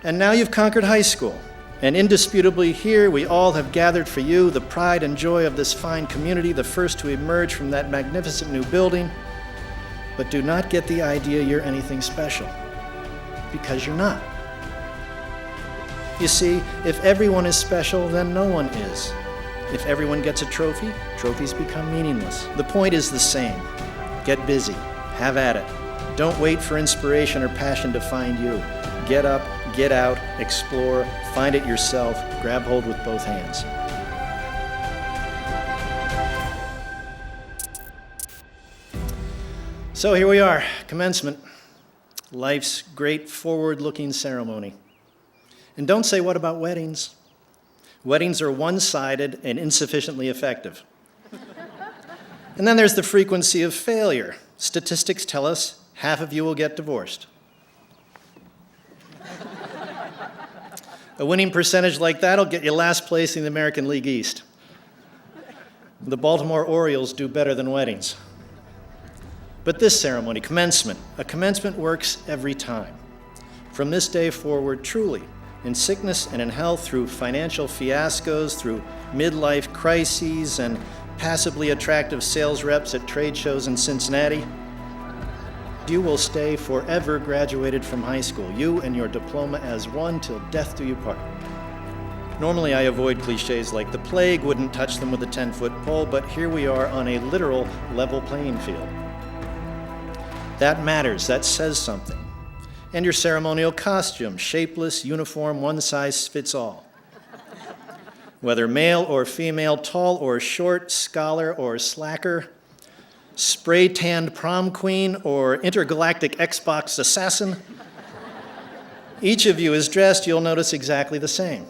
And now you've conquered high school. And indisputably here we all have gathered for you the pride and joy of this fine community, the first to emerge from that magnificent new building. But do not get the idea you're anything special, because you're not. You see, if everyone is special, then no one is. If everyone gets a trophy, trophies become meaningless. The point is the same. Get busy. Have at it. Don't wait for inspiration or passion to find you. Get up, get out, explore, find it yourself, grab hold with both hands. So here we are, commencement. Life's great forward-looking ceremony. And don't say, what about weddings? Weddings are one-sided and insufficiently effective. And then there's the frequency of failure. Statistics tell us half of you will get divorced. A winning percentage like that will get you last place in the American League East. The Baltimore Orioles do better than weddings. But this ceremony, commencement, a commencement works every time. From this day forward, truly, in sickness and in health, through financial fiascos, through midlife crises, and passively attractive sales reps at trade shows in Cincinnati, you will stay forever graduated from high school, you and your diploma as one till death do you part. Normally I avoid cliches like the plague wouldn't touch them with a 10-foot pole, but here we are on a literal level playing field. That matters, that says something. And your ceremonial costume, shapeless, uniform, one size fits all. Whether male or female, tall or short, scholar or slacker, spray-tanned prom queen or intergalactic Xbox assassin, each of you is dressed, you'll notice, exactly the same.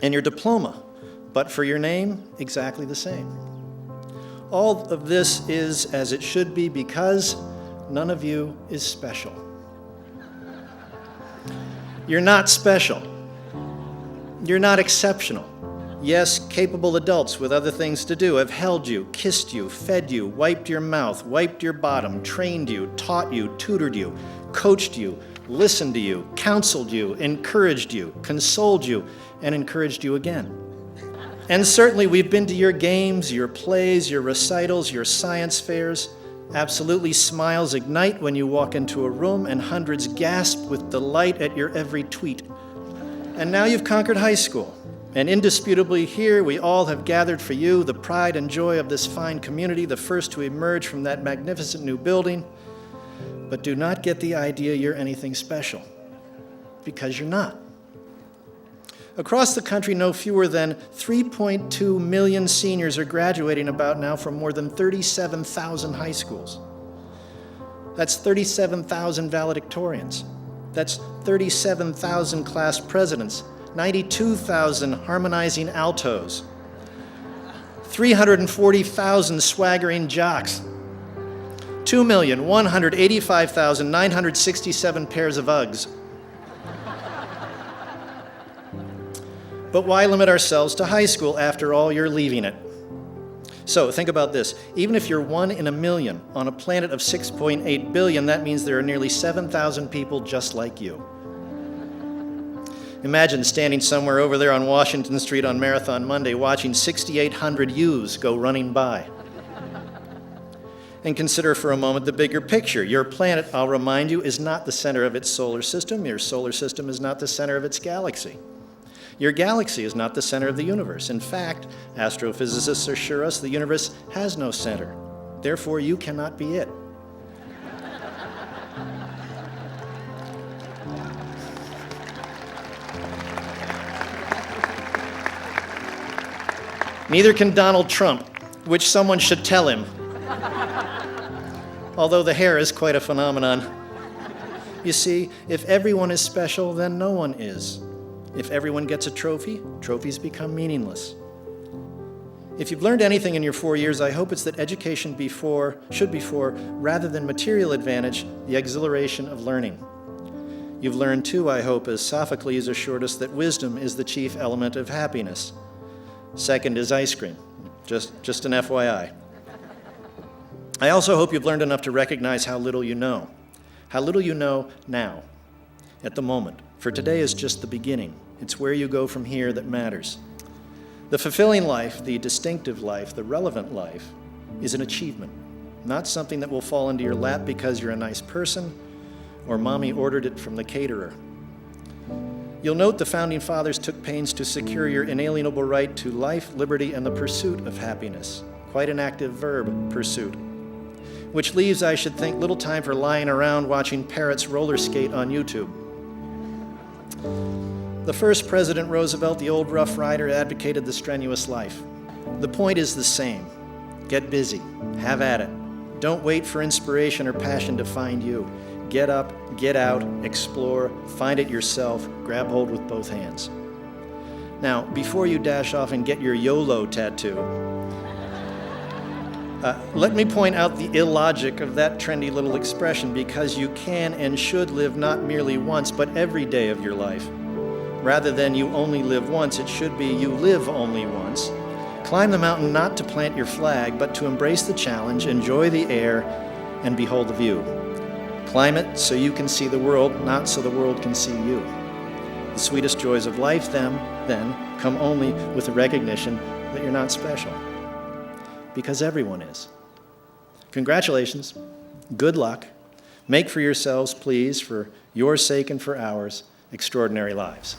And your diploma, but for your name, exactly the same. All of this is as it should be because none of you is special. You're not special. You're not exceptional. Yes, capable adults with other things to do have held you, kissed you, fed you, wiped your mouth, wiped your bottom, trained you, taught you, tutored you, coached you, listened to you, counseled you, encouraged you, consoled you, and encouraged you again. And certainly we've been to your games, your plays, your recitals, your science fairs. Absolutely, smiles ignite when you walk into a room, and hundreds gasp with delight at your every tweet. And now you've conquered high school. And indisputably here we all have gathered for you the pride and joy of this fine community, the first to emerge from that magnificent new building. But do not get the idea you're anything special, because you're not. Across the country, no fewer than 3.2 million seniors are graduating about now from more than 37,000 high schools. That's 37,000 valedictorians. That's 37,000 class presidents, 92,000 harmonizing altos, 340,000 swaggering jocks, 2,185,967 pairs of Uggs. But why limit ourselves to high school? After all, you're leaving it. So think about this. Even if you're 1 in a million on a planet of 6.8 billion, that means there are nearly 7,000 people just like you. Imagine standing somewhere over there on Washington Street on Marathon Monday watching 6,800 yous go running by. And consider for a moment the bigger picture. Your planet, I'll remind you, is not the center of its solar system. Your solar system is not the center of its galaxy. Your galaxy is not the center of the universe. In fact, astrophysicists assure us the universe has no center. Therefore, you cannot be it. Neither can Donald Trump, which someone should tell him. Although the hair is quite a phenomenon. You see, if everyone is special, then no one is. If everyone gets a trophy, trophies become meaningless. If you've learned anything in your 4 years, I hope it's that education should be for, rather than material advantage, the exhilaration of learning. You've learned too, I hope, as Sophocles assured us, that wisdom is the chief element of happiness. Second is ice cream. Just an FYI. I also hope you've learned enough to recognize how little you know now. at the moment, for today is just the beginning. It's where you go from here that matters. The fulfilling life, the distinctive life, the relevant life is an achievement, not something that will fall into your lap because you're a nice person or mommy ordered it from the caterer. You'll note the Founding Fathers took pains to secure your inalienable right to life, liberty, and the pursuit of happiness. Quite an active verb, pursuit. Which leaves, I should think, little time for lying around watching parrots roller skate on YouTube. The first President Roosevelt, the old Rough Rider, advocated the strenuous life. The point is the same. Get busy. Have at it. Don't wait for inspiration or passion to find you. Get up, get out, explore, find it yourself, grab hold with both hands. Now, before you dash off and get your YOLO tattoo, let me point out the illogic of that trendy little expression, because you can and should live not merely once, but every day of your life. Rather than you only live once, it should be you live only once. Climb the mountain not to plant your flag, but to embrace the challenge, enjoy the air, and behold the view. Climb it so you can see the world, not so the world can see you. The sweetest joys of life, then, come only with the recognition that you're not special. Because everyone is. Congratulations. Good luck. Make for yourselves, please, for your sake and for ours, extraordinary lives.